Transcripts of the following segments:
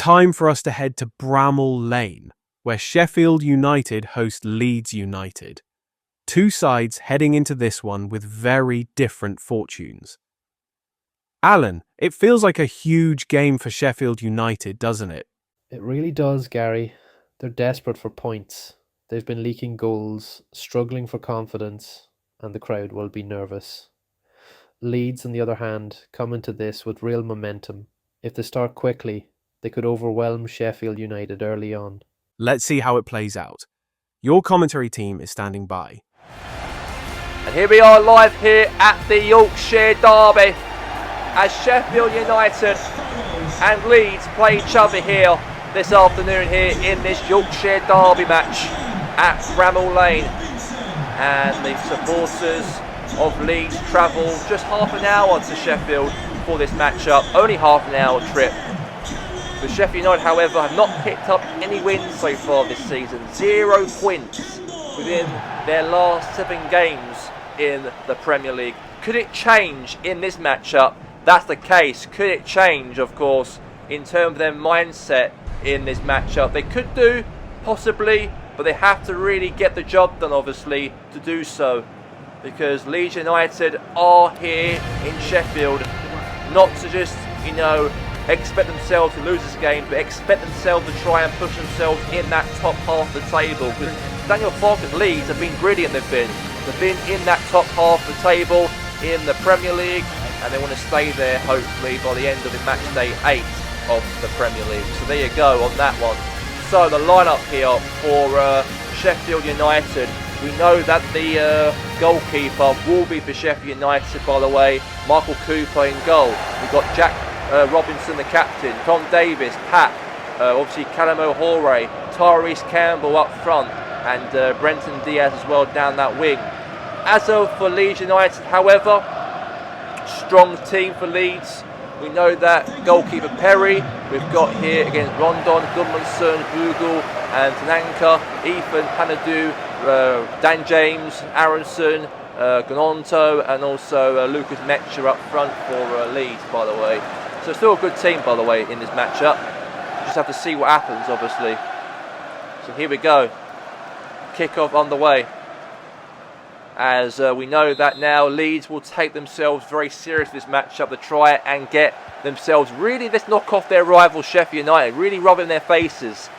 time for us to head to Bramall Lane, where Sheffield United host Leeds United. Two sides heading into this one with very different fortunes. Alan, it feels like a huge game for Sheffield United, doesn't it? It really does, Gary. They're desperate for points. They've been leaking goals, struggling for confidence, and the crowd will be nervous. Leeds, on the other hand, come into this with real momentum. If they start quickly, they could overwhelm Sheffield United early on. Let's see how it plays out. Your commentary team is standing by. And here we are live here at the Yorkshire Derby as Sheffield United and Leeds play each other here this afternoon here in this Yorkshire Derby match at Bramall Lane. And the supporters of Leeds travel just half an hour to Sheffield for this matchup, only half an hour trip. The Sheffield United, however, have not picked up any wins so far this season. 0 points within their last 7 games in the Premier League. Could it change in this matchup? That's the case. Could it change, of course, in terms of their mindset in this matchup? They could do, possibly, but they have to really get the job done, obviously, to do so. Because Leeds United are here in Sheffield, not to just, expect themselves to lose this game, but expect themselves to try and push themselves in that top half of the table. Because Daniel Farke's Leeds have been brilliant, they've been in that top half of the table in the Premier League, and they want to stay there, hopefully, by the end of the match day 8 of the Premier League. So there you go on that one. So the lineup here for Sheffield United. We know that the goalkeeper will be for Sheffield United, by the way, Michael Cooper in goal. We've got Jack Robinson, the captain, Tom Davis, Pat, obviously Callum O'Hore, Tyrese Campbell up front, and Brenton Diaz as well down that wing. As for Leeds United, however, strong team for Leeds. We know that goalkeeper Perry, we've got here against Rondon, Goodmanson, Google and Tananka, Ethan Panadu, Dan James, Aronson, Gononto, and also Lucas Metcher up front for Leeds, by the way. So still a good team, by the way, in this matchup. Just have to see what happens, obviously. So here we go. Kick-off on the way. As we know that now Leeds will take themselves very seriously this matchup to try and get themselves really, let's knock off their rival Sheffield United, really rub it in their faces.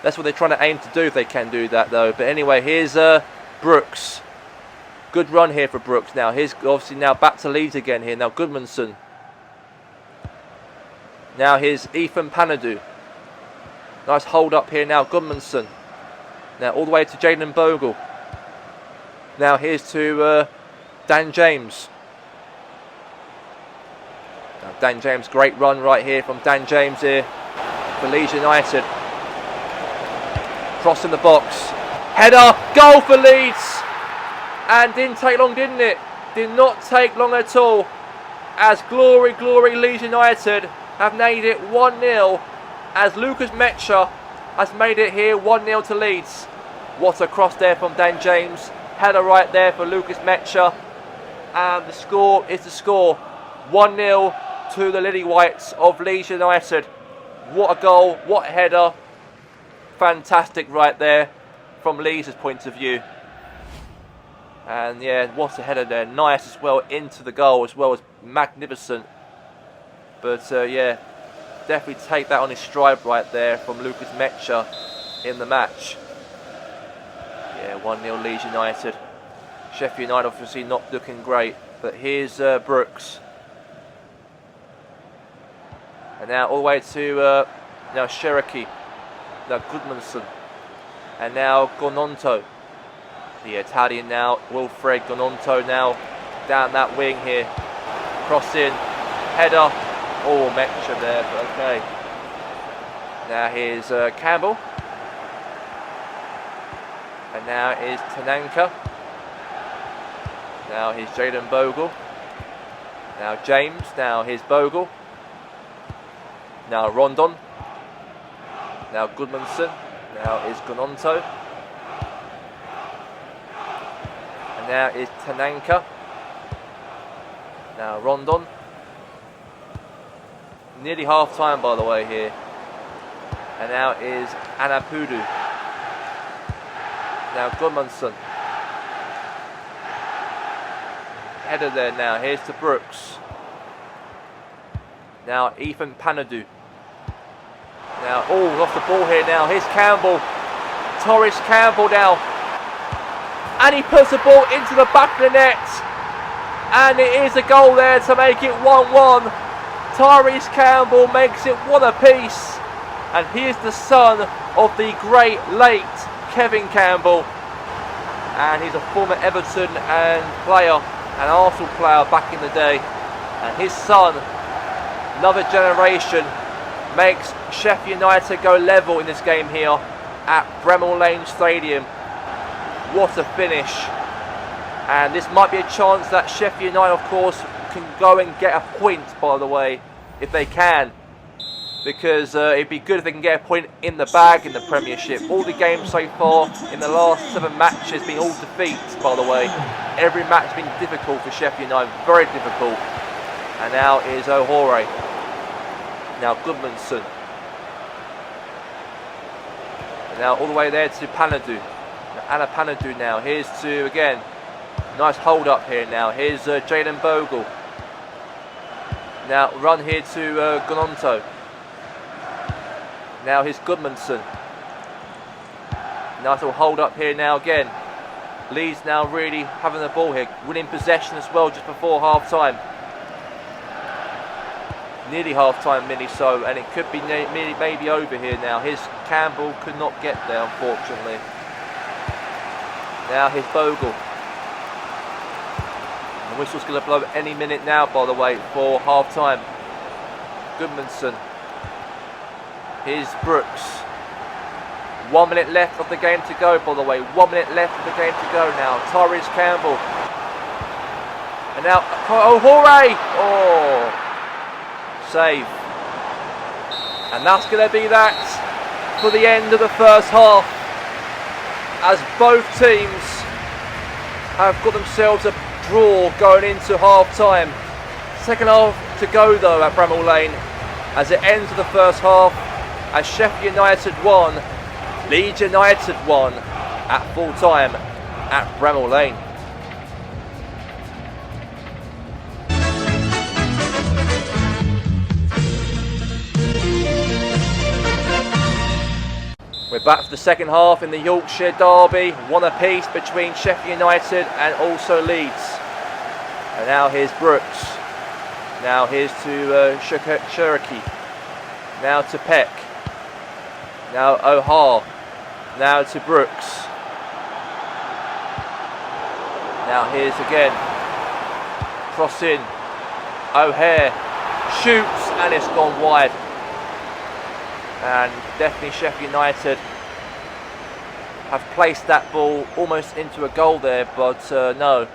That's what they're trying to aim to do, if they can do that though. But anyway, here's Brooks. Good run here for Brooks now. Here's obviously now back to Leeds again here. Now Goodmanson. Now here's Ethan Panadu. Nice hold up here now, Goodmanson. Now all the way to Jaden Bogle. Now here's to Dan James. Now Dan James, great run right here from Dan James here for Leeds United. Crossing the box. Header, goal for Leeds. And didn't take long, didn't it? Did not take long at all. As glory Leeds United have made it 1-0. As Lucas Metcher has made it here 1-0 to Leeds. What a cross there from Dan James. Header right there for Lucas Metcher. And the score is the score. 1-0 to the Lily Whites of Leeds United. What a goal, what a header. Fantastic right there from Leeds' point of view. And yeah, what a header there. Nice as well into the goal as well as magnificent. But yeah, definitely take that on his stride right there from Lucas Metcher in the match. Yeah, 1-0 Leeds United. Sheffield United obviously not looking great. But here's Brooks. And now all the way to now Cherokee. Now Goodmanson. And now Gononto. The Italian now, Wilfred Gononto now down that wing here. Cross in. Header. Oh, Metcher there, but okay. Now here's Campbell. And now is Tananka. Now here's Jaden Bogle. Now James. Now here's Bogle. Now Rondon. Now Goodmanson. Now is Gononto. And now is Tananka. Now Rondon. Nearly half time, by the way, here And now is Anapudu. Now Gudmundsson. Header there now. Here's to Brooks. Now Ethan Panadu. Now, lost the ball here now. Here's Campbell. Torres Campbell now. And he puts the ball into the back of the net. And it is a goal there to make it 1-1. Torres Campbell makes it 1 apiece. And he is the son of the great late Kevin Campbell. And he's a former Everton player, an Arsenal player back in the day. And his son, another generation, makes Sheffield United go level in this game here at Bramall Lane Stadium. What a finish. And this might be a chance that Sheffield United, of course, can go and get a point, by the way, if they can. Because it'd be good if they can get a point in the bag in the Premiership. All the games so far in the last 7 matches been all defeats, by the way. Every match has been difficult for Sheffield United, very difficult. And now is O'Hore. Now Gudmundsson. And now all the way there to Panadu. Anna Panadu now. Here's to, again, nice hold up here now. Here's Jalen Bogle. Now run here to Gononto. Now here's Gudmundsson. Nice little hold up here now again. Leeds now really having the ball here. Winning possession as well just before half time. Nearly half time, nearly so, and it could be maybe over here now. Here's Campbell, could not get there unfortunately. Now here's Bogle. The whistle's going to blow any minute now, by the way, for half time. Gudmundsson. Here's Brooks. 1 minute left of the game to go, by the way. 1 minute left of the game to go now. Torres Campbell. And now, O'Hore! Oh! Save. And that's going to be that for the end of the first half, as both teams have got themselves a draw going into half time. Second half to go though at Bramall Lane, as it ends the first half as Sheffield United 1, Leeds United 1 at full time at Bramall Lane. We're back for the second half in the Yorkshire derby, 1 apiece between Sheffield United and also Leeds. And now here's Brooks. Now here's to Cherokee. Now to Peck. Now O'Hare. Now to Brooks. Now here's again. Cross in. O'Hare shoots and it's gone wide. And definitely Sheffield United have placed that ball almost into a goal there, but no,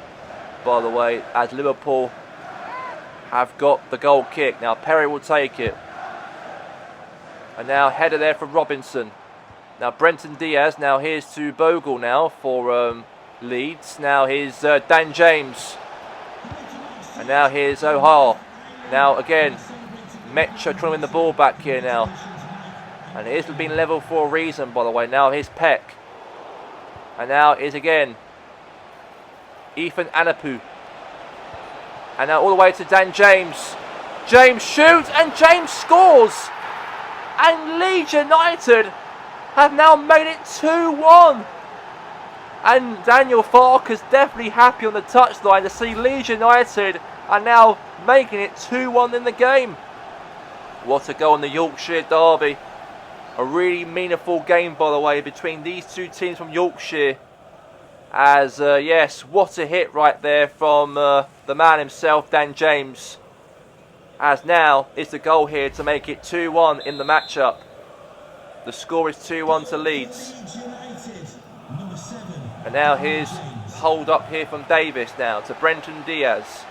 by the way, as Liverpool have got the goal kick. Now Perry will take it. And now header there from Robinson. Now Brenton Diaz. Now here's to Bogle now for Leeds. Now here's Dan James. And now here's O'Hare. Now again, Metcha trying to win the ball back here now. And it has been level for a reason, by the way. Now here's Peck. And now is again Ethan Anapu. And now all the way to Dan James. James shoots and James scores. And Leeds United have now made it 2-1. And Daniel Farker's definitely happy on the touchline to see Leeds United are now making it 2-1 in the game. What a goal in the Yorkshire derby. A really meaningful game, by the way, between these two teams from Yorkshire. As, yes, what a hit right there from the man himself, Dan James. As now, it's the goal here to make it 2-1 in the matchup. The score is 2-1 to Leeds. And now here's hold up here from Davis now to Brenton Diaz.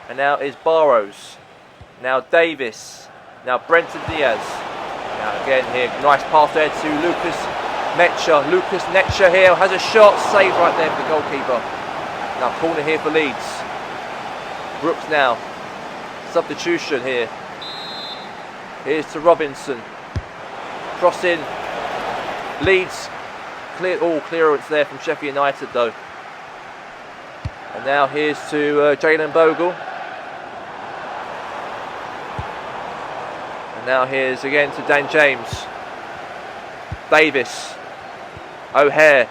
And now is Barrows. Now Davis. Now Brenton Diaz. Now again here, nice pass there to Lucas Netcher. Lucas Netcher here has a shot, saved right there for the goalkeeper. Now corner here for Leeds. Brooks now. Substitution here. Here's to Robinson. Cross in. Leeds. Clearance there from Sheffield United though. And now here's to Jalen Bogle. And now here's again to Dan James. Davis. O'Hare.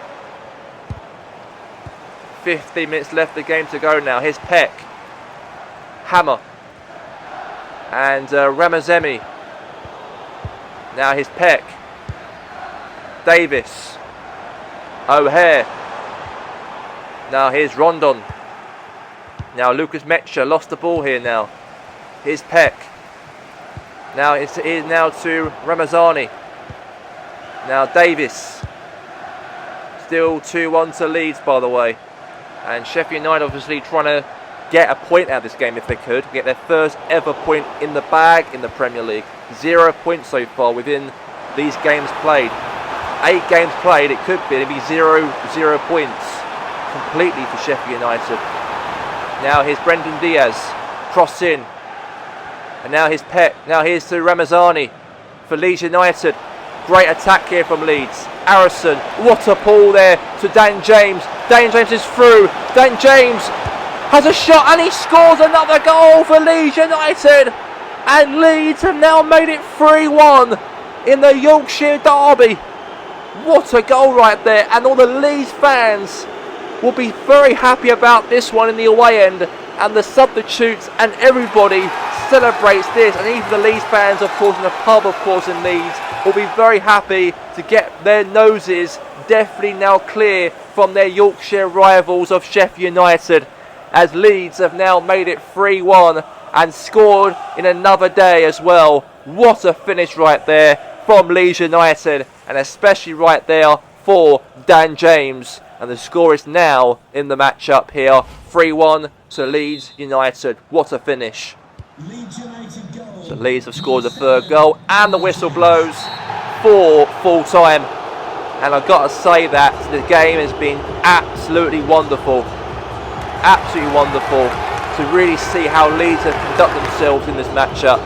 15 minutes left the game to go now. Here's Peck. Hammer. And Ramazemi. Now here's Peck. Davis. O'Hare. Now here's Rondon. Now Lucas Mecha lost the ball here now. Here's Peck. Now it's now to Ramazani. Now Davis. Still 2-1 to Leeds, by the way. And Sheffield United obviously trying to get a point out of this game if they could. Get their first ever point in the bag in the Premier League. 0 points so far within these games played. 8 games played, it could be. It'd be 0 points completely for Sheffield United. Now here's Brendan Diaz. Cross in. And now here's Peck. Now here's to Ramazani for Leeds United. Great attack here from Leeds. Harrison, what a pull there to Dan James. Dan James is through. Dan James has a shot and he scores another goal for Leeds United. And Leeds have now made it 3-1 in the Yorkshire Derby. What a goal right there. And all the Leeds fans will be very happy about this one in the away end. And the substitutes and everybody celebrates this. And even the Leeds fans, of course, in the pub, of course, in Leeds, will be very happy to get their noses definitely now clear from their Yorkshire rivals of Sheffield United, as Leeds have now made it 3-1 and scored in another day as well. What a finish right there from Leeds United, and especially right there for Dan James. And the score is now in the matchup here, 3-1 to Leeds United. What a finish. So Leeds have scored the third goal and the whistle blows for full time. And I've got to say that the game has been absolutely wonderful. Absolutely wonderful to really see how Leeds have conducted themselves in this matchup.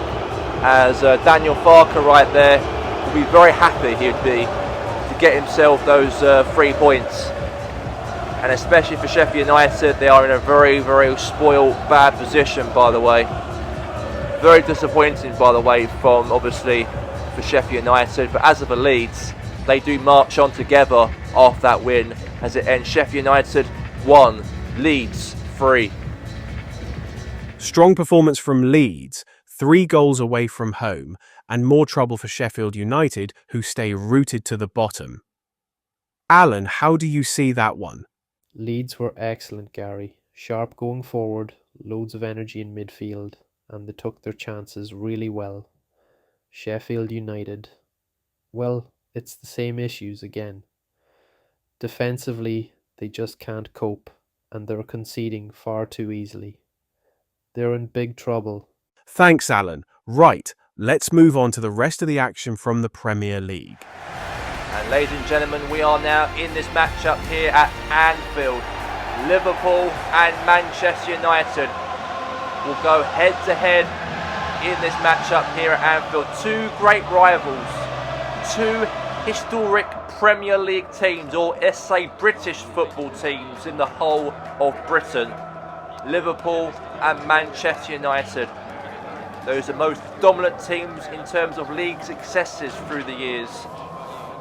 As Daniel Farker right there will be very happy he'd be to get himself those 3 points. And especially for Sheffield United, they are in a very, very spoiled, bad position, by the way. Very disappointing, by the way, from obviously for Sheffield United. But as of the Leeds, they do march on together after that win, as it ends Sheffield United 1, Leeds 3. Strong performance from Leeds, 3 goals away from home, and more trouble for Sheffield United, who stay rooted to the bottom. Alan, how do you see that one? Leeds were excellent, Gary. Sharp going forward, loads of energy in midfield, and they took their chances really well. Sheffield United, well, it's the same issues again. Defensively, they just can't cope, and they're conceding far too easily. They're in big trouble. Thanks, Alan. Right, let's move on to the rest of the action from the Premier League. And ladies and gentlemen, we are now in this matchup here at Anfield. Liverpool and Manchester United will go head to head in this matchup here at Anfield. 2 great rivals, 2 historic Premier League teams, or let's say British football teams in the whole of Britain. Liverpool and Manchester United. Those are most dominant teams in terms of league successes through the years.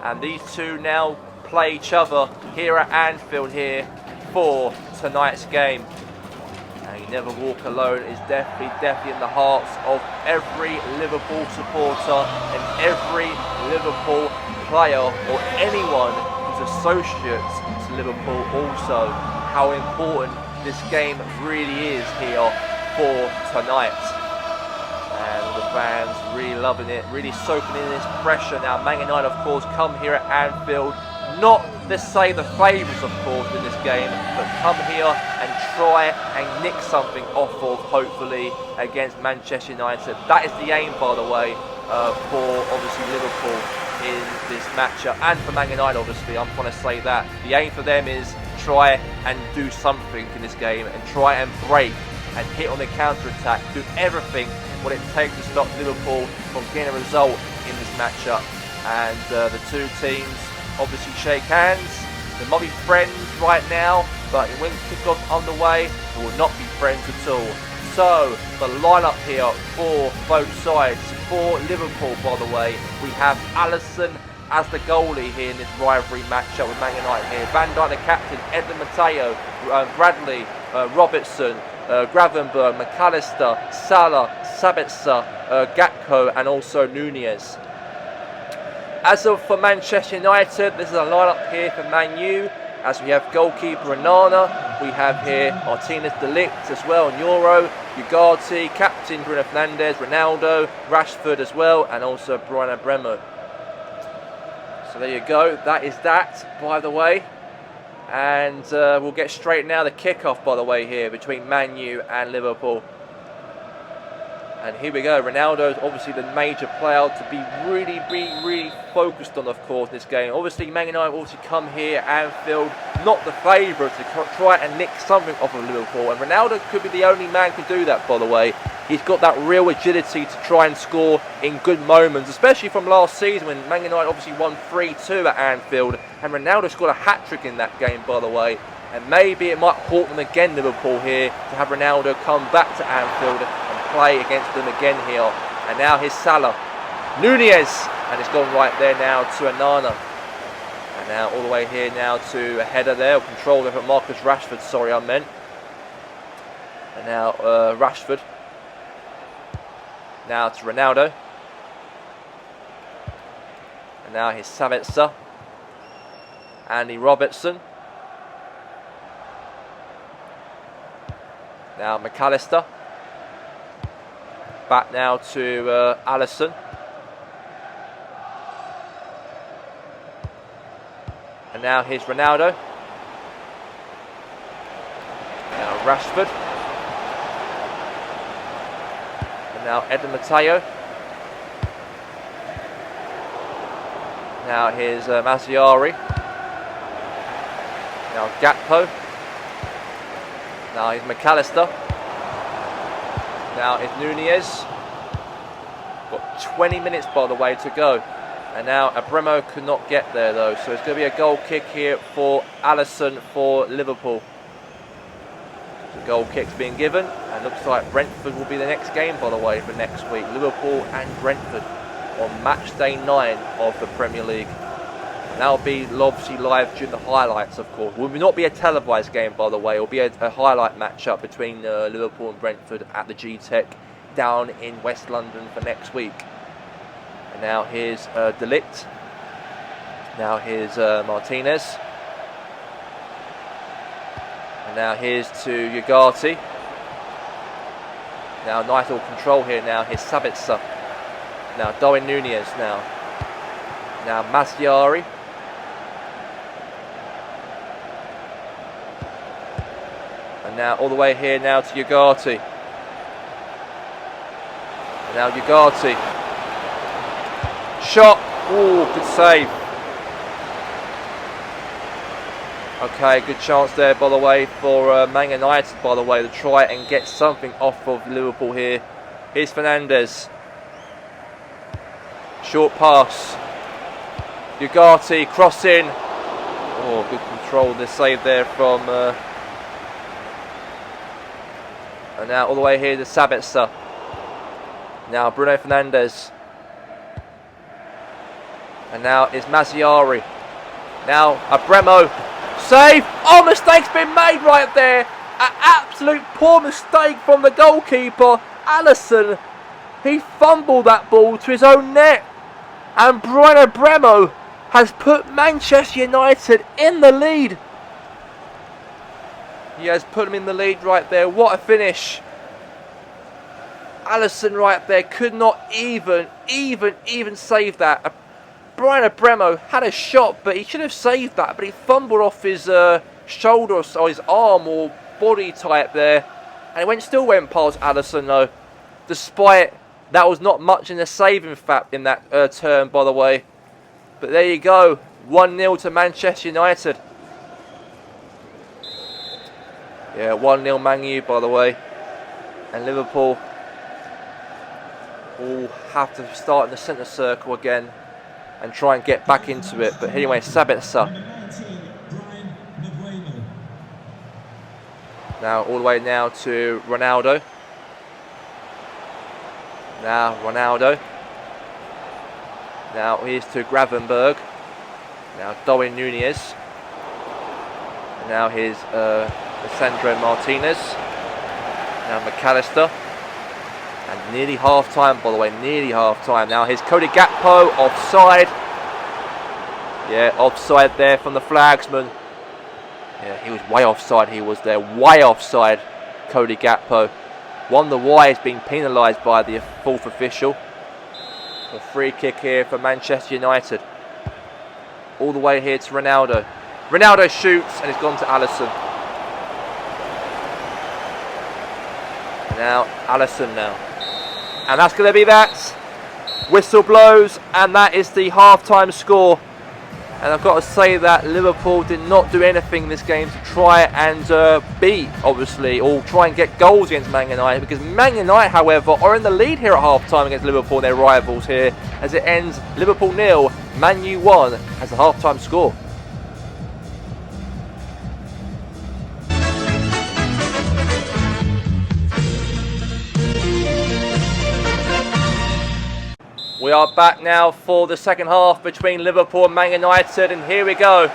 And these two now play each other here at Anfield here for tonight's game. And You Never Walk Alone is definitely in the hearts of every Liverpool supporter and every Liverpool player, or anyone who's associated to Liverpool also, how important this game really is here for tonight. And the fans really loving it, really soaking in this pressure. Now Man United, of course, come here at Anfield, not to say the favourites, of course, in this game, but come here and try and nick something off of, hopefully, against Manchester United. That is the aim, by the way, for obviously Liverpool in this matchup, and for Man United, obviously. I'm trying to say that the aim for them is try and do something in this game and try and break and hit on the counter-attack, do everything what it takes to stop Liverpool from getting a result in this matchup. and the two teams obviously shake hands. They might be friends right now, but when kickoff's underway, they will not be friends at all. So, the lineup here for both sides. For Liverpool, by the way, we have Alisson as the goalie here in this rivalry matchup with Man United here. Van Dijk the captain, Eder Mateo, Bradley, Robertson, Gravenberg, McAllister, Salah, Sabitzer, Gakpo, and also Nunez. As for Manchester United, this is a lineup here for Man U, as we have goalkeeper Onana, we have here Martinez de Ligt as well, Euro, Ugarte, captain Bruno Fernandes, Ronaldo, Rashford as well, and also Brian Bremo. So there you go, that is that, by the way. And we'll get straight now the kickoff, by the way, here between Man U and Liverpool. And here we go. Ronaldo is obviously the major player to be really focused on, of course, in this game. Obviously, Man United obviously come here, Anfield, not the favourites, to try and nick something off of Liverpool. And Ronaldo could be the only man to do that, by the way. He's got that real agility to try and score in good moments, especially from last season when Man United obviously won 3-2 at Anfield. And Ronaldo scored a hat-trick in that game, by the way. And maybe it might haunt them again, Liverpool, here, to have Ronaldo come back to Anfield and play against them again here. And now here's Salah. Nunez! And it's gone right there now to Onana. And now all the way here now to a header there, or control over Marcus Rashford, sorry I meant. And now Rashford. Now to Ronaldo. And now here's Sabitzer. Andy Robertson. Now McAllister. Back now to Alisson. And now here's Ronaldo. Now Rashford. And now Eder Mateo. Now here's Mazziari. Now Gakpo. Now here's McAllister. Now it's Nunez. Got 20 minutes, by the way, to go. And now Bremo could not get there, though. So it's going to be a goal kick here for Alisson for Liverpool. The goal kick's being given. And looks like Brentford will be the next game, by the way, for next week. Liverpool and Brentford on match day 9 of the Premier League. And that'll be obviously live during the highlights, of course. It will not be a televised game, by the way. It will be a highlight matchup between Liverpool and Brentford at the G-Tech down in West London for next week. And now here's De Ligt. Now here's Martinez. And now here's to Ugarte. Now nice little control here now. Here's Sabitzer. Now Darwin Nunez now. Now Mazziari. And now all the way here now to Ugarte. And now Ugarte. Shot. Oh, good save. Okay, good chance there, by the way, for Man United, by the way, to try and get something off of Liverpool here. Here's Fernandes. Short pass. Ugarte, cross in. Oh, good control, the save there from... and now all the way here to Sabitzer. Now Bruno Fernandes. And now is Mazziari. Now Bremo. Save! Oh, mistake's been made right there. An absolute poor mistake from the goalkeeper, Alisson. He fumbled that ball to his own net. And Brian Bremo has put Manchester United in the lead. He has put him in the lead right there. What a finish. Alisson right there could not even save that. Brian Bremo had a shot, but he should have saved that. But he fumbled off his shoulder or his arm or body type there. And it still went past Alisson though. Despite that was not much in the save, in fact, in that turn, by the way. But there you go. 1-0 to Manchester United. Yeah, 1-0 Man U, by the way. And Liverpool will have to start in the centre circle again. and try and get back into it. But anyway, Sabitzer. Now all the way now to Ronaldo. Now Ronaldo. Now here's to Gravenberg. Now Darwin Nunez. And now here's Lisandro Martinez. Now McAllister. And nearly half time, by the way, nearly half time. Now here's Cody Gakpo, offside. Yeah, offside there from the flagsman. Yeah, he was way offside, he was there, way offside, Cody Gakpo. Wonder why he's being penalised by the fourth official. A free kick here for Manchester United. All the way here to Ronaldo. Ronaldo shoots and it's gone to Alisson. Now, Alisson now. And that's going to be that. Whistle blows and that is the half-time score. And I've got to say that Liverpool did not do anything in this game to try and beat, obviously, or try and get goals against Man United. Because Man United, however, are in the lead here at half-time against Liverpool and their rivals here. As it ends Liverpool 0, Man U 1 as a half-time score. We are back now for the second half between Liverpool and Man United, and here we go.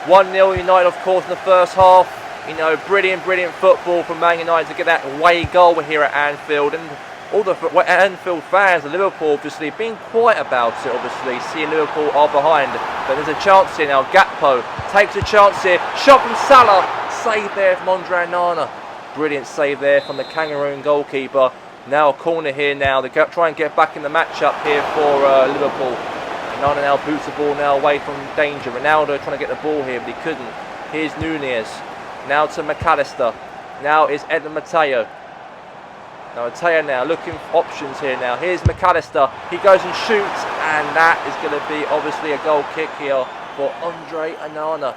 1-0 United, of course, in the first half. You know, brilliant football from Man United to get that away goal here at Anfield. And all the Anfield fans of Liverpool obviously being quiet about it, obviously, seeing Liverpool are behind. But there's a chance here now. Gakpo takes a chance here. Shot from Salah. Save there from Andre Onana. Brilliant save there from the Cameroon goalkeeper. Now a corner here now, they try and get back in the match-up here for Liverpool. Onana now boots the ball now away from danger. Ronaldo trying to get the ball here, but he couldn't. Here's Nunez. Now to McAllister. Now is Edmund Mateo. Now Mateo now looking for options here now. Here's McAllister. He goes and shoots, and that is going to be obviously a goal kick here for Andre Onana.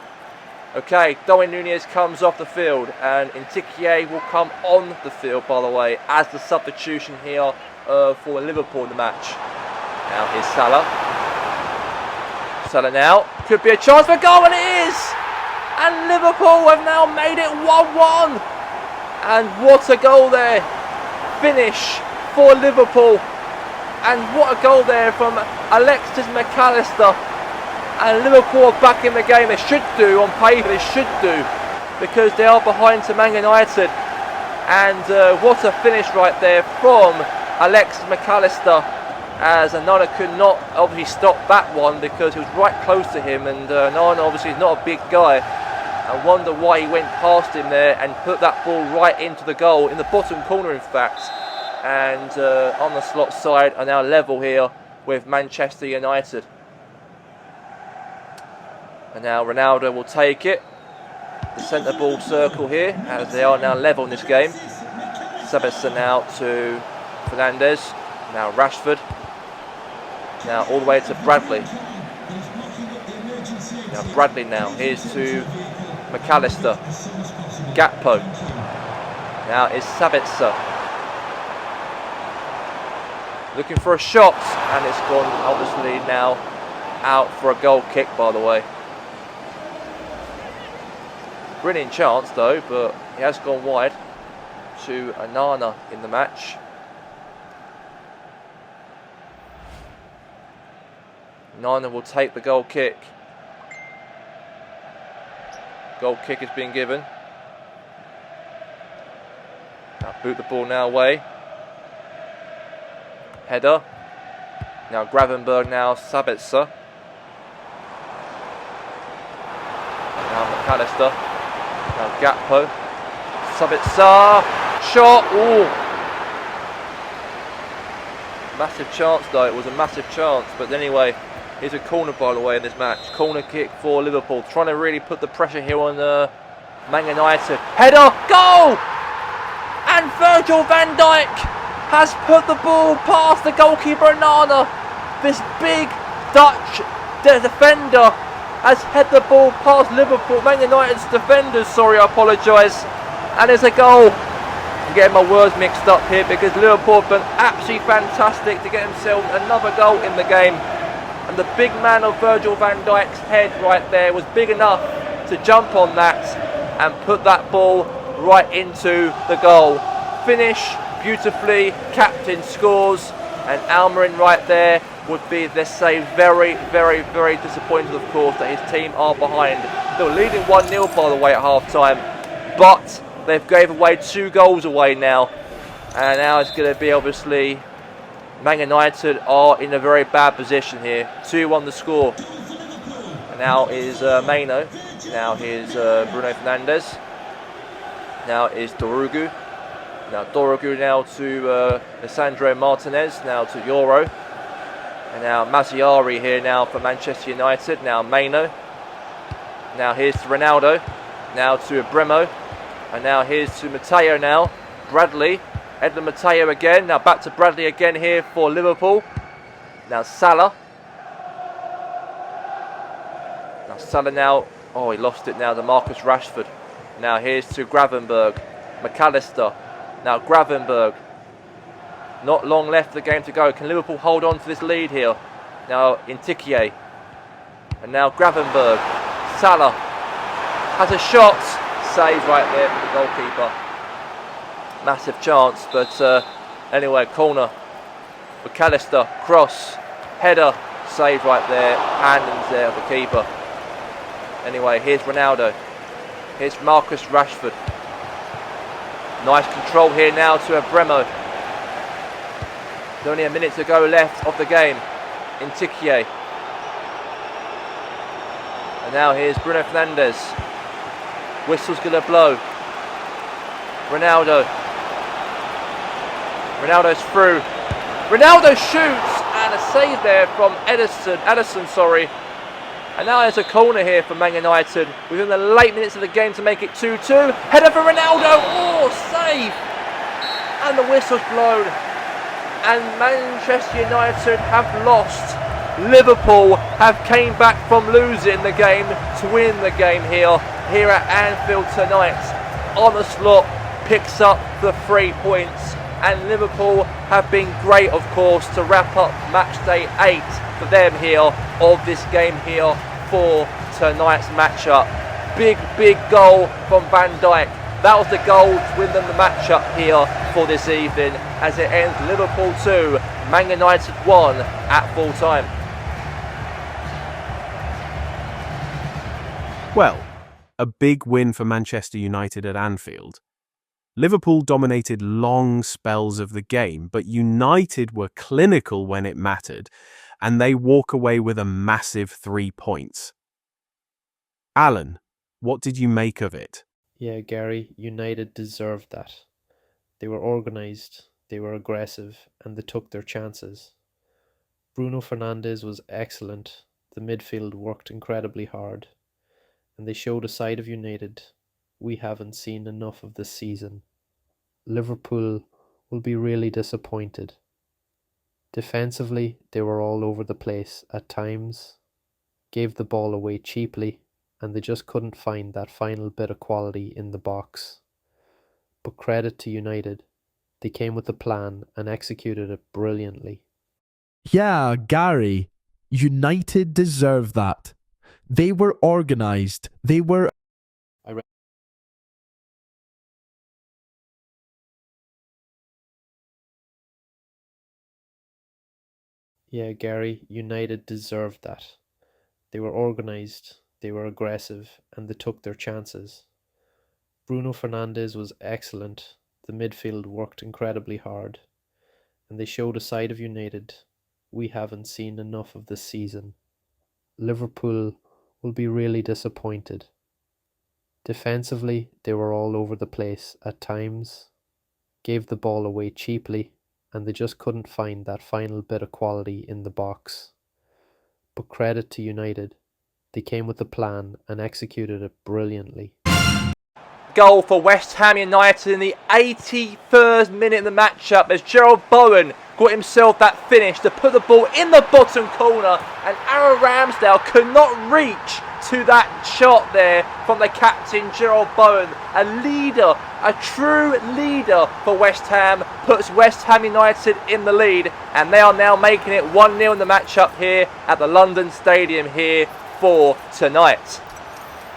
Okay, Darwin Nunez comes off the field and Nketiah will come on the field, by the way, as the substitution here for Liverpool in the match. Now here's Salah. Salah now, could be a chance for a goal, and it is! And Liverpool have now made it 1-1. And what a goal there. Finish for Liverpool. And what a goal there from Alexis McAllister. And Liverpool are back in the game. They should do, on paper, they should do, because they are behind to Man United. And what a finish right there from Alexis McAllister, as Onana could not obviously stop that one because he was right close to him, and Onana obviously is not a big guy. I wonder why he went past him there and put that ball right into the goal, in the bottom corner in fact. And on the slot side are now level here with Manchester United. And now Ronaldo will take it. The centre ball circle here, as they are now level in this game. Sabitzer now to Fernandes. Now Rashford. Now all the way to Bradley. Now Bradley now. Here's to McAllister. Gakpo. Now is Sabitzer. Looking for a shot, and it's gone obviously now out for a goal kick, by the way. Brilliant chance though, but he has gone wide to Onana in the match. Onana will take the goal kick. Goal kick has been given. Now boot the ball now away. Header. Now Gravenberg, now Sabitzer. Now McAllister. Now Gakpo. Sabitzer. Shot. Ooh. Massive chance though. It was a massive chance. But anyway, here's a corner, by the way, in this match. Corner kick for Liverpool. Trying to really put the pressure here on Man United. Header. Goal! And Virgil van Dijk has put the ball past the goalkeeper Onana. This big Dutch defender has headed the ball past Liverpool, Man United's defenders, sorry, I apologise. And it's a goal. I'm getting my words mixed up here because Liverpool have been absolutely fantastic to get themselves another goal in the game. and the big man of Virgil van Dijk's head right there was big enough to jump on that and put that ball right into the goal. Finish beautifully, captain scores, and Almiron right there would be, let's say, very, very, very disappointed, of course, that his team are behind. They were leading 1-0, by the way, at half-time, but they've gave away 2 goals away now, and now it's going to be, obviously, Man United are in a very bad position here. 2-1 the score. And now is Maino. Now here's Bruno Fernandes. Now is Dorogu. Now Dorogu now to Lisandro Martinez. Now to Euro. And now Mazziari here now for Manchester United. Now Maino. Now here's to Ronaldo. Now to Bremo. And now here's to Matteo now. Bradley. Edmund Matteo again. Now back to Bradley again here for Liverpool. Now Salah. Now Salah now. Oh, he lost it now to Marcus Rashford. Now here's to Gravenberg. McAllister. Now Gravenberg. Not long left of the game to go. Can Liverpool hold on to this lead here? Now Intikie. And now Gravenberg. Salah has a shot. Save right there for the goalkeeper. Massive chance, but anyway, corner. McAllister, cross, header, save right there. Hands there of the keeper. Anyway, here's Ronaldo. Here's Marcus Rashford. Nice control here now to Bremo. There's only a minute to go left of the game. Intikie. And now here's Bruno Fernandes. Whistle's going to blow. Ronaldo. Ronaldo's through. Ronaldo shoots, and a save there from Ederson, sorry. And now there's a corner here for Man United within the late minutes of the game to make it 2-2. Header for Ronaldo. Oh, save! And the whistle's blown. And Manchester United have lost. Liverpool have came back from losing the game to win the game here at Anfield tonight. On the slot, picks up the 3 points. And Liverpool have been great, of course, to wrap up match day 8 for them here of this game here for tonight's matchup. Big goal from Van Dijk. That was the goal to win them the matchup here for this evening, as it ends Liverpool 2, Man United 1 at full time. Well, a big win for Manchester United at Anfield. Liverpool dominated long spells of the game, but United were clinical when it mattered, and they walk away with a massive 3 points. Alan, what did you make of it? Yeah, Gary, United deserved that. They were organised, they were aggressive, and they took their chances. Bruno Fernandes was excellent, the midfield worked incredibly hard, and they showed a side of United we haven't seen enough of this season. Liverpool will be really disappointed. Defensively, they were all over the place at times, gave the ball away cheaply, and they just couldn't find that final bit of quality in the box. But credit to United, they came with a plan and executed it brilliantly. Yeah, Gary, United deserve that. They were organised, they were... Yeah, Gary, United deserved that. They were organised, they were aggressive, and they took their chances. Bruno Fernandes was excellent, the midfield worked incredibly hard, and they showed a side of United we haven't seen enough of this season. Liverpool will be really disappointed. Defensively, they were all over the place at times, gave the ball away cheaply, and they just couldn't find that final bit of quality in the box. But credit to United, they came with a plan and executed it brilliantly. Goal for West Ham United in the 81st minute of the matchup as Gerald Bowen got himself that finish to put the ball in the bottom corner, and Aaron Ramsdale could not reach to that shot there from the captain Gerald Bowen. A leader, a true leader for West Ham, puts West Ham United in the lead, and they are now making it 1-0 in the matchup here at the London Stadium here for tonight.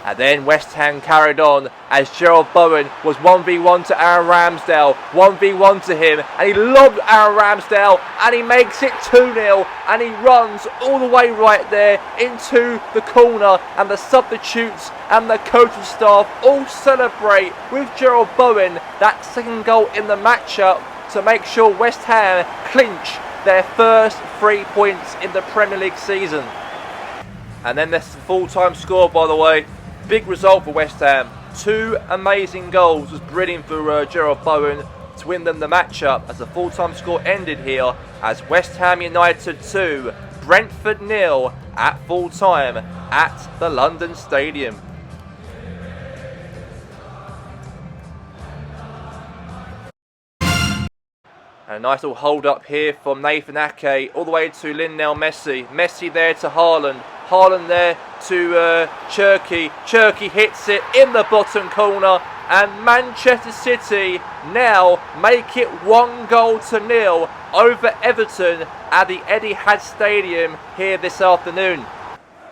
And then West Ham carried on as Gerald Bowen was 1v1 to Aaron Ramsdale, 1v1 to him, and he lobbed Aaron Ramsdale and he makes it 2-0, and he runs all the way right there into the corner, and the substitutes and the coaching staff all celebrate with Gerald Bowen that second goal in the matchup to make sure West Ham clinch their first 3 points in the Premier League season. And then that's the full-time score, by the way. Big result for West Ham. 2 amazing goals. Was brilliant for Gerald Bowen to win them the matchup, as the full-time score ended here as West Ham United 2, Brentford 0 at full-time at the London Stadium. And a nice little hold up here from Nathan Ake all the way to Lionel Messi. Messi there to Haaland. Haaland there to Cherky. Cherky hits it in the bottom corner, and Manchester City now make it 1-0 over Everton at the Etihad Stadium here this afternoon.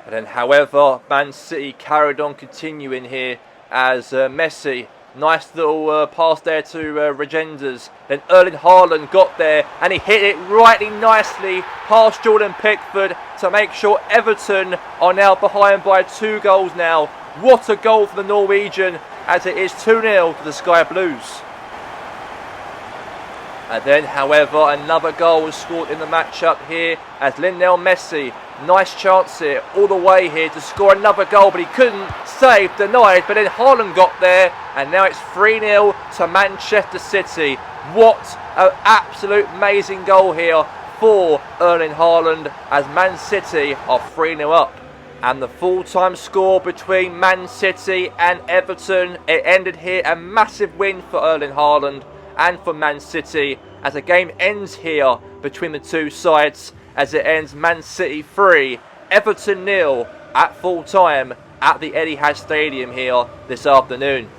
And then, however, Man City carried on continuing here as Messi. Nice little pass there to Regenders. Then Erling Haaland got there and he hit it rightly nicely past Jordan Pickford to make sure Everton are now behind by 2 goals now. What a goal for the Norwegian, as it is 2-0 to the Sky Blues. And then, however, another goal was scored in the matchup here as Lionel Messi, nice chance here, all the way here to score another goal, but he couldn't save, denied, but then Haaland got there, and now it's 3-0 to Manchester City. What an absolute amazing goal here for Erling Haaland, as Man City are 3-0 up. And the full-time score between Man City and Everton, it ended here a massive win for Erling Haaland and for Man City, as the game ends here between the two sides, as it ends Man City 3, Everton 0 at full time at the Etihad Stadium here this afternoon.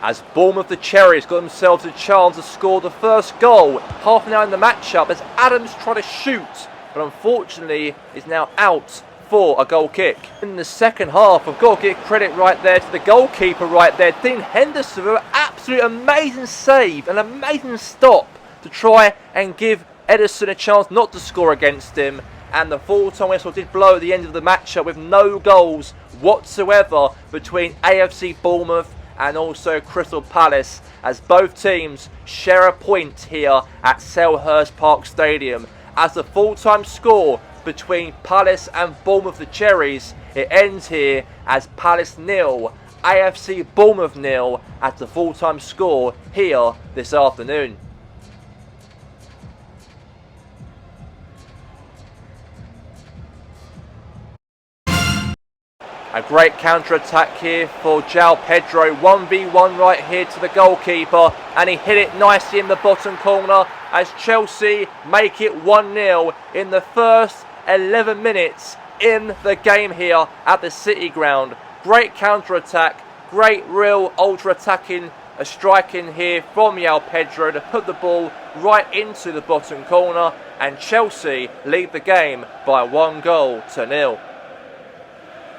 As Bournemouth the Cherries got themselves a chance to score the first goal half an hour in the matchup, as Adams tried to shoot, but unfortunately is now out for a goal kick. In the second half, I've got to give credit right there to the goalkeeper right there, Dean Henderson, with an absolute amazing save, an amazing stop to try and give Ederson a chance not to score against him. And the full-time whistle did blow at the end of the matchup with no goals whatsoever between AFC Bournemouth and also Crystal Palace, as both teams share a point here at Selhurst Park Stadium. As the full-time score between Palace and Bournemouth the Cherries, it ends here as Palace 0, AFC Bournemouth 0 at the full-time score here this afternoon. A great counter-attack here for João Pedro, 1v1 right here to the goalkeeper, and he hit it nicely in the bottom corner as Chelsea make it 1-0 in the first 11 minutes in the game here at the City Ground. Great counter-attack, great real ultra-attacking striking here from João Pedro to put the ball right into the bottom corner, and Chelsea lead the game by 1-0.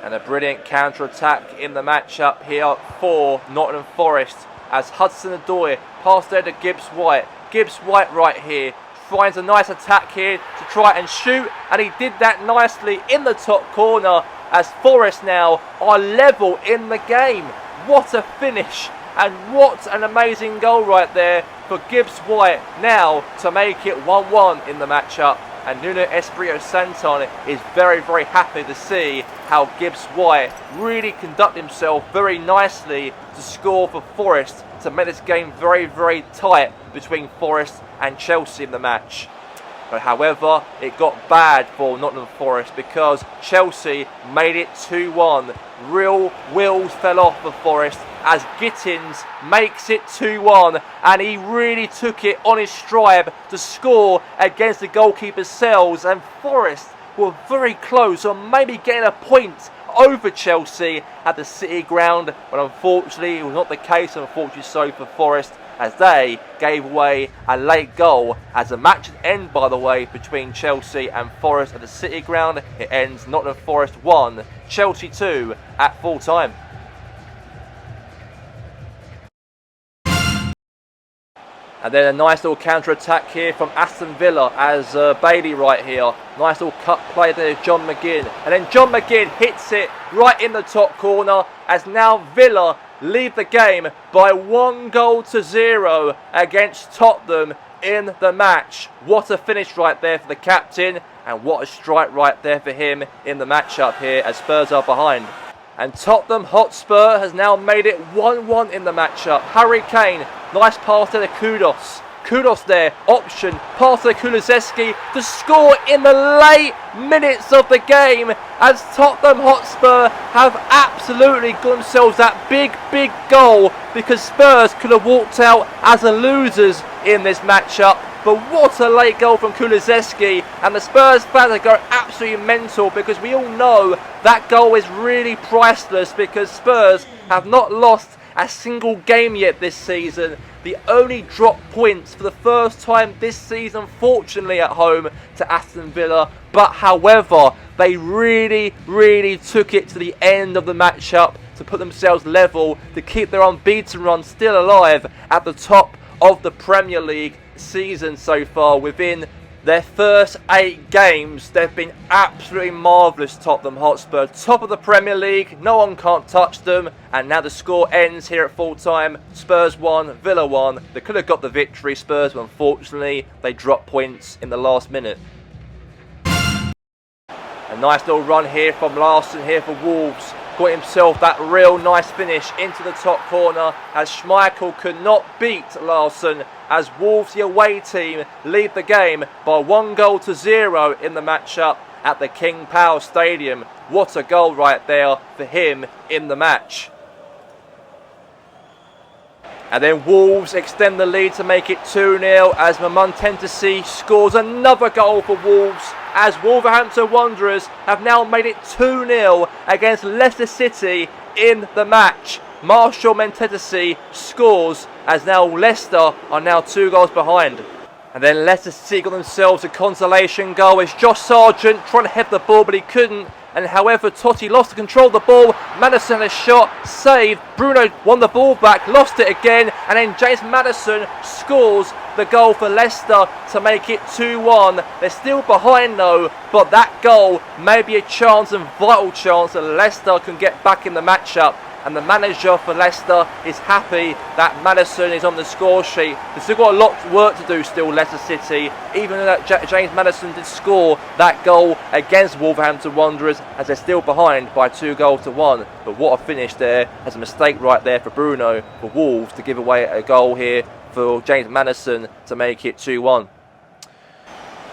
And a brilliant counter-attack in the matchup here for Nottingham Forest, as Hudson-Odoi passed there to Gibbs-White. Gibbs-White right here finds a nice attack here to try and shoot, and he did that nicely in the top corner, as Forest now are level in the game. What a finish, and what an amazing goal right there for Gibbs-White now to make it 1-1 in the matchup. And Nuno Espirito Santo is very, very happy to see how Gibbs-White really conduct himself very nicely to score for Forest, to make this game very, very tight between Forest and Chelsea in the match. But however, it got bad for Nottingham Forest because Chelsea made it 2-1. Real wheels fell off for Forest as Gittins makes it 2-1, and he really took it on his stride to score against the goalkeeper's cells, and Forest were very close on maybe getting a point over Chelsea at the City ground, but unfortunately it was not the case, unfortunately so for Forest, as they gave away a late goal. As the match end, by the way, between Chelsea and Forest at the City ground, it ends Nottingham Forest 1, Chelsea 2 at full time. And then a nice little counter-attack here from Aston Villa as Bailey right here. Nice little cut play there, John McGinn. And then John McGinn hits it right in the top corner as now Villa lead the game by 1-0 against Tottenham in the match. What a finish right there for the captain, and what a strike right there for him in the matchup here as Spurs are behind. And Tottenham Hotspur has now made it 1-1 in the matchup. Harry Kane, nice pass to the Kudos. Kudos there, option, pass to Kulusevski to score in the late minutes of the game as Tottenham Hotspur have absolutely got themselves that big goal, because Spurs could have walked out as the losers in this matchup. But what a late goal from Kulusevski, and the Spurs fans are going absolutely mental because we all know that goal is really priceless, because Spurs have not lost a single game yet this season. The only drop points for the first time this season, fortunately, at home to Aston Villa. But however, they really took it to the end of the matchup to put themselves level, to keep their unbeaten run still alive at the top of the Premier League season so far. Within their first 8 games, they've been absolutely marvellous, Tottenham Hotspur. Top of the Premier League, no one can't touch them. And now the score ends here at full time. Spurs 1, Villa 1. They could have got the victory, Spurs, but unfortunately they dropped points in the last minute. A nice little run here from Larsson here for Wolves. Got himself that real nice finish into the top corner as Schmeichel could not beat Larsson, as Wolves, the away team, lead the game by 1-0 in the matchup at the King Power Stadium. What a goal right there for him in the match. And then Wolves extend the lead to make it 2-0 as Montentesi scores another goal for Wolves, as Wolverhampton Wanderers have now made it 2-0 against Leicester City in the match. Marshall Montentesi scores as now Leicester are now 2 goals behind. And then Leicester City got themselves a consolation goal as Josh Sargent trying to head the ball but he couldn't. And however, Totti lost the control of the ball. Maddison had a shot, saved. Bruno won the ball back, lost it again. And then James Maddison scores the goal for Leicester to make it 2-1. They're still behind though, but that goal may be a chance, and vital chance, that Leicester can get back in the matchup. And the manager for Leicester is happy that Maddison is on the score sheet. They've still got a lot of work to do still, Leicester City, even though that James Maddison did score that goal against Wolverhampton Wanderers, as they're still behind by 2-1. But what a finish there, as a mistake right there for Bruno, for Wolves to give away a goal here for James Maddison to make it 2-1.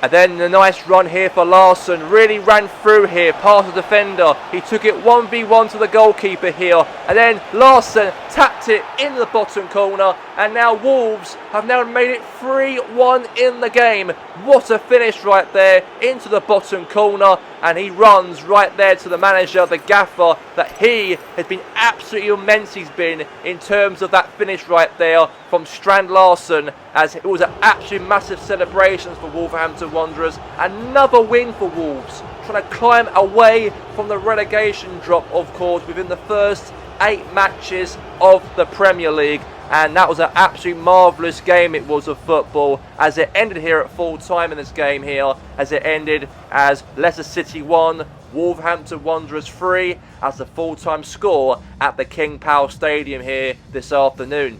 And then a nice run here for Larsson, really ran through here past the defender. He took it 1v1 to the goalkeeper here, and then Larsson tapped it in the bottom corner, and now Wolves have now made it 3-1 in the game. What a finish right there into the bottom corner, and he runs right there to the manager, the gaffer, that he has been absolutely immense. He's been in terms of that finish right there from Strand Larsson, as it was an absolutely massive celebrations for Wolverhampton Wanderers. Another win for Wolves, trying to climb away from the relegation drop, of course, within the first 8 matches of the Premier League. And that was an absolutely marvellous game it was of football, as it ended here at full time in this game here, as it ended as Leicester City 1, Wolverhampton Wanderers 3, as the full time score at the King Power Stadium here this afternoon.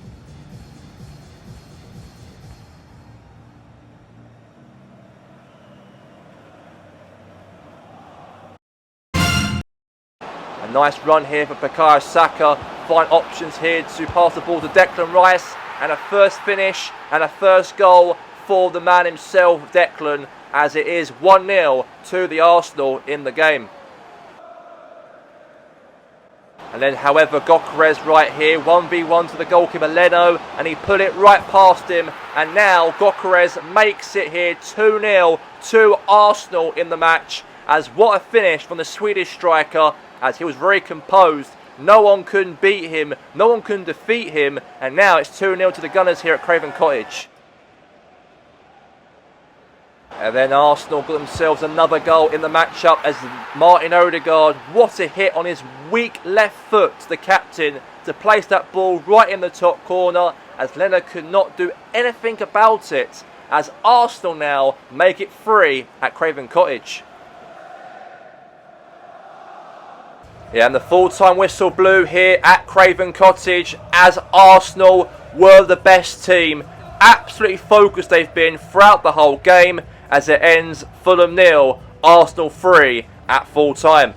A nice run here for Bukayo Saka. Fine options here to pass the ball to Declan Rice, and a first finish and a first goal for the man himself, Declan, as it is 1-0 to the Arsenal in the game. And then, however, Gyökeres right here, 1v1 to the goalkeeper Leno, and he put it right past him. And now Gyökeres makes it here 2-0 to Arsenal in the match. As what a finish from the Swedish striker, as he was very composed. No one couldn't beat him, no one couldn't defeat him, and now it's 2-0 to the Gunners here at Craven Cottage. And then Arsenal got themselves another goal in the matchup as Martin Odegaard, what a hit on his weak left foot, the captain, to place that ball right in the top corner, as Leonard could not do anything about it, as Arsenal now make it 3 at Craven Cottage. Yeah, and the full-time whistle blew here at Craven Cottage as Arsenal were the best team. Absolutely focused they've been throughout the whole game, as it ends Fulham 0, Arsenal 3 at full-time.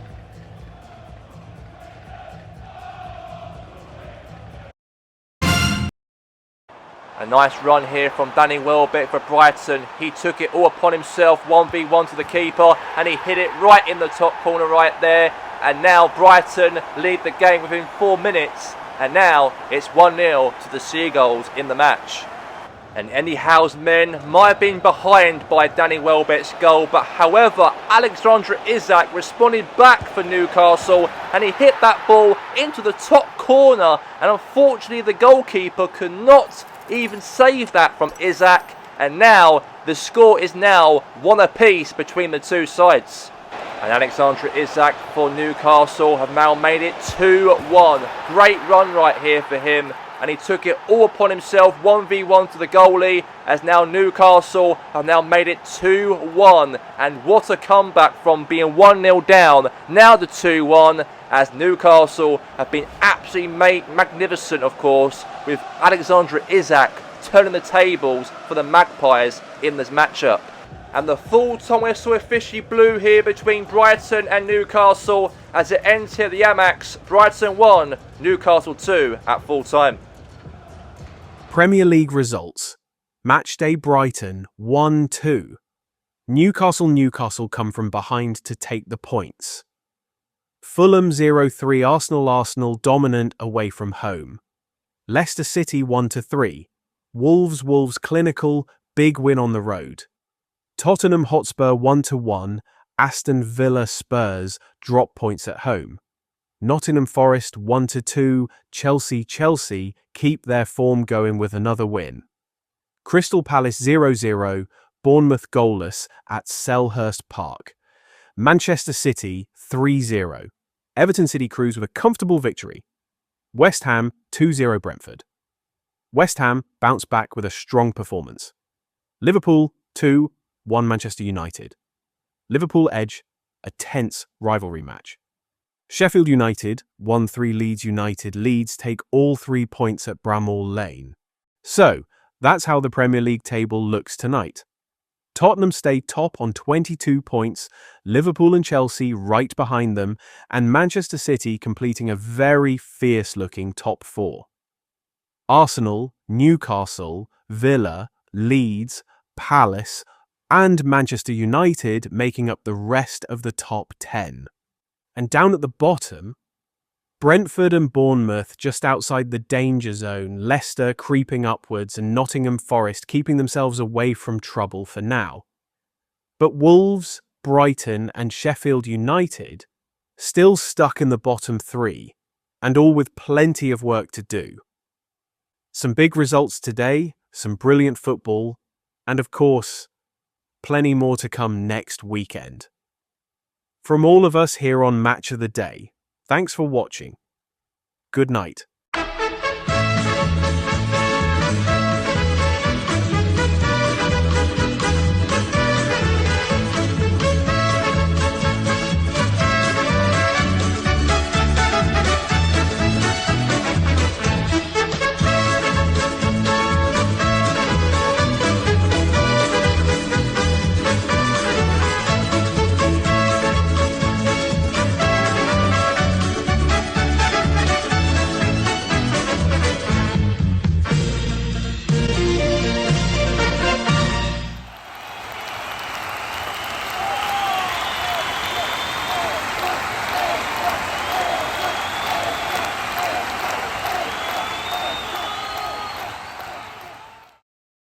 A nice run here from Danny Welbeck for Brighton. He took it all upon himself, 1v1 to the keeper, and he hit it right in the top corner right there. And now Brighton lead the game within 4 minutes. And now it's 1-0 to the Seagulls in the match. And Eddie Howe's men might have been behind by Danny Welbeck's goal, but however, Alexander Isak responded back for Newcastle, and he hit that ball into the top corner, and unfortunately the goalkeeper could not even save that from Isak, and now the score is now 1 apiece between the two sides. And Alexander Isak for Newcastle have now made it 2-1. Great run right here for him. And he took it all upon himself, 1v1 to the goalie, as now Newcastle have now made it 2-1. And what a comeback from being 1-0 down, now to 2-1, as Newcastle have been absolutely magnificent, of course, with Alexander Isak turning the tables for the Magpies in this matchup. And the full-time whistle officially blew here between Brighton and Newcastle, as it ends here at the Amex. Brighton 1, Newcastle 2 at full-time. Premier League results. Matchday Brighton 1-2. Newcastle come from behind to take the points. Fulham 0-3 Arsenal dominant away from home. Leicester City 1-3. Wolves clinical, big win on the road. Tottenham Hotspur 1-1, Aston Villa Spurs drop points at home. Nottingham Forest 1-2, Chelsea keep their form going with another win. Crystal Palace 0-0, Bournemouth goalless at Selhurst Park. Manchester City 3-0, Everton City cruise with a comfortable victory. West Ham 2-0 Brentford. West Ham bounce back with a strong performance. Liverpool 2-1 Manchester United. Liverpool edge a tense rivalry match. Sheffield United 1-3 Leeds United. Leeds take all 3 points at Bramall Lane. So, that's how the Premier League table looks tonight. Tottenham stay top on 22 points, Liverpool and Chelsea right behind them, and Manchester City completing a very fierce-looking top 4. Arsenal, Newcastle, Villa, Leeds, Palace, and Manchester United making up the rest of the top 10. And down at the bottom, Brentford and Bournemouth just outside the danger zone, Leicester creeping upwards, and Nottingham Forest keeping themselves away from trouble for now. But Wolves, Brighton and Sheffield United still stuck in the bottom 3, and all with plenty of work to do. Some big results today, some brilliant football, and of course, plenty more to come next weekend. From all of us here on Match of the Day, thanks for watching. Good night.